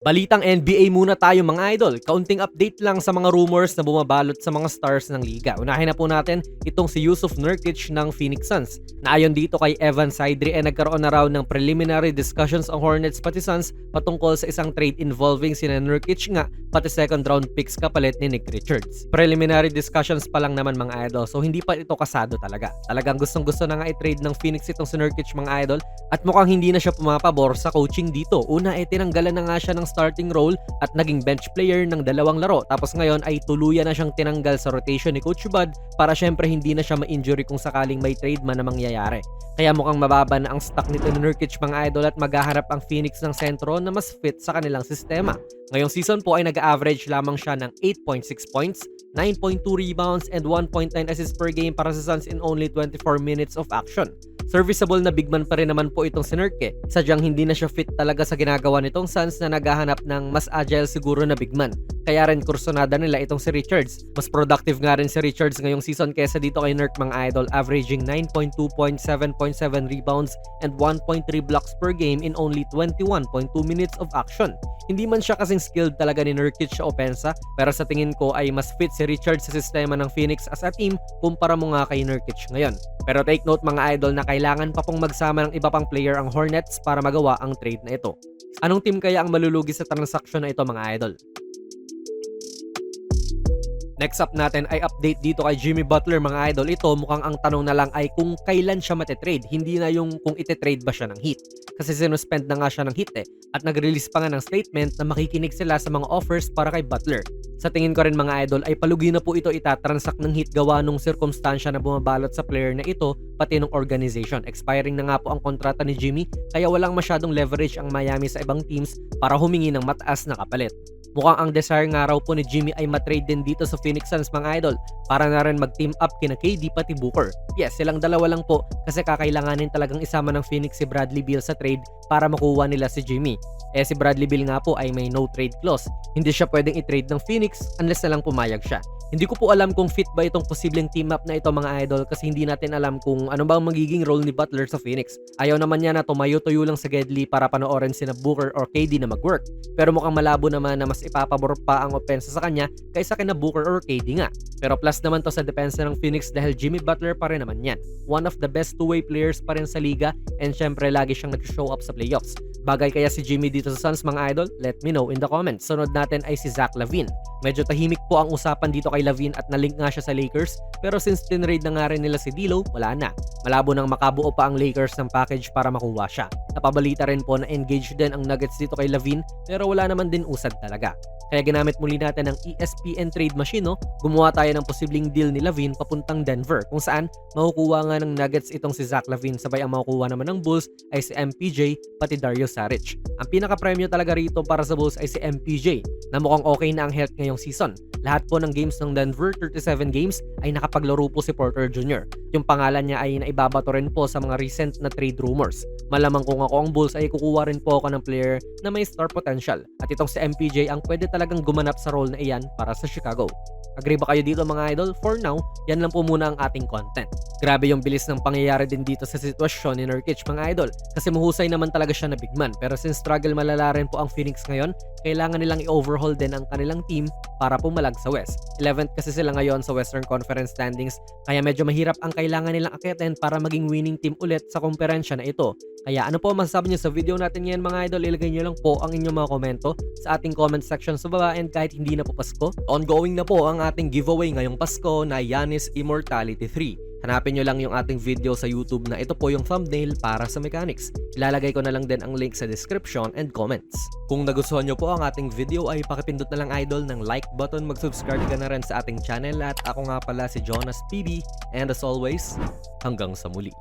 Balitang NBA muna tayo mga idol. Kaunting update lang sa mga rumors na bumabalot sa mga stars ng liga. Unahin na po natin itong si Jusuf Nurkic ng Phoenix Suns. Na ayon dito kay Evan Sidri nagkaroon na raw ng preliminary discussions ang Hornets pati Suns patungkol sa isang trade involving sina Nurkic nga pati second round picks kapalit ni Nick Richards. Preliminary discussions pa lang naman mga idol, so hindi pa ito kasado talaga. Talagang gustong-gusto na nga i-trade ng Phoenix itong si Nurkic mga idol at mukhang hindi na siya pumapabor sa coaching dito. Una tinanggalan na nga siya ng starting role at naging bench player ng dalawang laro. Tapos ngayon ay tuluyan na siyang tinanggal sa rotation ni Coach Bud para syempre hindi na siya ma-injury kung sakaling may trade man na mangyayari. Kaya mukhang mababa na ang stock nito ni Nurkic mga idol at maghaharap ang Phoenix ng sentro na mas fit sa kanilang sistema. Ngayong season po ay nag-average lamang siya ng 8.6 points, 9.2 rebounds and 1.9 assists per game para sa Suns in only 24 minutes of action. Serviceable na big man pa rin naman po itong si Nurkic. Sadyang hindi na siya fit talaga sa ginagawa nitong Suns na naghahanap ng mas agile siguro na big man. Kaya rin kursunada nila itong si Richards. Mas productive nga rin si Richards ngayong season kesa dito kay Nurk mga idol, averaging 9.2 points, 7.7 rebounds and 1.3 blocks per game in only 21.2 minutes of action. Hindi man siya kasing skilled talaga ni Nurkic sa opensa, pero sa tingin ko ay mas fit si Richards sa sistema ng Phoenix as a team kumpara mo nga kay Nurkic ngayon. Pero take note mga idol na kailangan pa pong magsama ng iba pang player ang Hornets para magawa ang trade na ito. Anong team kaya ang malulugi sa transaksyon na ito mga idol? Next up natin ay update dito kay Jimmy Butler mga idol. Ito mukhang ang tanong na lang ay kung kailan siya mate-trade, hindi na yung kung ite-trade ba siya ng Heat. Kasi sinuspend na nga siya ng Heat at nag-release pa nga ng statement na makikinig sila sa mga offers para kay Butler. Sa tingin ko rin mga idol ay palugi na po ito itatransact ng Heat gawa nung sirkumstansya na bumabalot sa player na ito pati ng organization. Expiring na nga po ang kontrata ni Jimmy kaya walang masyadong leverage ang Miami sa ibang teams para humingi ng mataas na kapalit. Mukhang ang desire nga raw po ni Jimmy ay matrade din dito sa Phoenix Suns mga idol para na rin mag-team up kina KD pati Booker. Yes, silang dalawa lang po kasi kakailanganin talagang isama ng Phoenix si Bradley Beal sa trade para makuha nila si Jimmy. Si Bradley Beal nga po ay may no trade clause. Hindi siya pwedeng i-trade ng Phoenix unless na lang pumayag siya. Hindi ko po alam kung fit ba itong posibleng team up na ito mga idol kasi hindi natin alam kung ano ba ang magiging role ni Butler sa Phoenix. Ayaw naman niya na tumayo-tuyo lang sa Gedli para panoorin sina Booker or KD na mag-work. Pero mukhang malabo naman na mas ipapabor pa ang opensa sa kanya kaysa kina Booker or KD nga. Pero plus naman to sa depensa ng Phoenix dahil Jimmy Butler pa rin naman yan. One of the best two-way players pa rin sa liga and syempre lagi siyang nag-show up sa playoffs. Bagay kaya si Jimmy dito sa Suns mga idol? Let me know in the comments. Sunod natin ay si Zach LaVine. Medyo tahimik po ang usapan dito kay LaVine at nalink nga siya sa Lakers pero since tinrade na nga rin nila si D'Lo, wala na. Malabo nang makabuo pa ang Lakers ng package para makuha siya. Napabalita rin po na engaged din ang Nuggets dito kay LaVine pero wala naman din usad talaga. Kaya ginamit muli natin ang ESPN trade machine, gumawa tayo ng posibleng deal ni LaVine papuntang Denver kung saan makukuha nga ng Nuggets itong si Zach LaVine sabay ang makukuha naman ng Bulls ay si MPJ pati Dario Saric. Ang pinaka-premyo talaga rito para sa Bulls ay si MPJ na mukhang okay na ang health ngayong season. Lahat po ng games ng Denver, 37 games, ay nakapaglaro po si Porter Jr. Yung pangalan niya ay naibabato rin po sa mga recent na trade rumors. Malamang kung ako ang Bulls ay kukuha rin po ako ng player na may star potential. At itong si MPJ ang pwede talagang gumanap sa role na iyan para sa Chicago. Agree ba kayo dito mga idol? For now, yan lang po muna ang ating content. Grabe yung bilis ng pangyayari din dito sa sitwasyon ni Nurkic mga idol. Kasi mahusay naman talaga siya na big man. Pero since struggle malala rin po ang Phoenix ngayon, kailangan nilang i-overhaul din ang kanilang team para pumalag sa West. 11th kasi sila ngayon sa Western Conference standings, kaya medyo mahirap ang kailangan nilang akyatin para maging winning team ulit sa komperensya na ito. Kaya ano po masasabi niyo sa video natin ngayon mga idol? Ilagay niyo lang po ang inyong mga komento sa ating comment section sa baba and kahit hindi na po Pasko, ongoing na po ang ating giveaway ngayong Pasko na Giannis Immortality 3. Hanapin nyo lang yung ating video sa YouTube na ito po yung thumbnail para sa mechanics. Ilalagay ko na lang din ang link sa description and comments. Kung nagustuhan nyo po ang ating video ay pakipindot na lang idol ng like button, mag-subscribe ka na rin sa ating channel at ako nga pala si Jonas PB and as always, hanggang sa muli.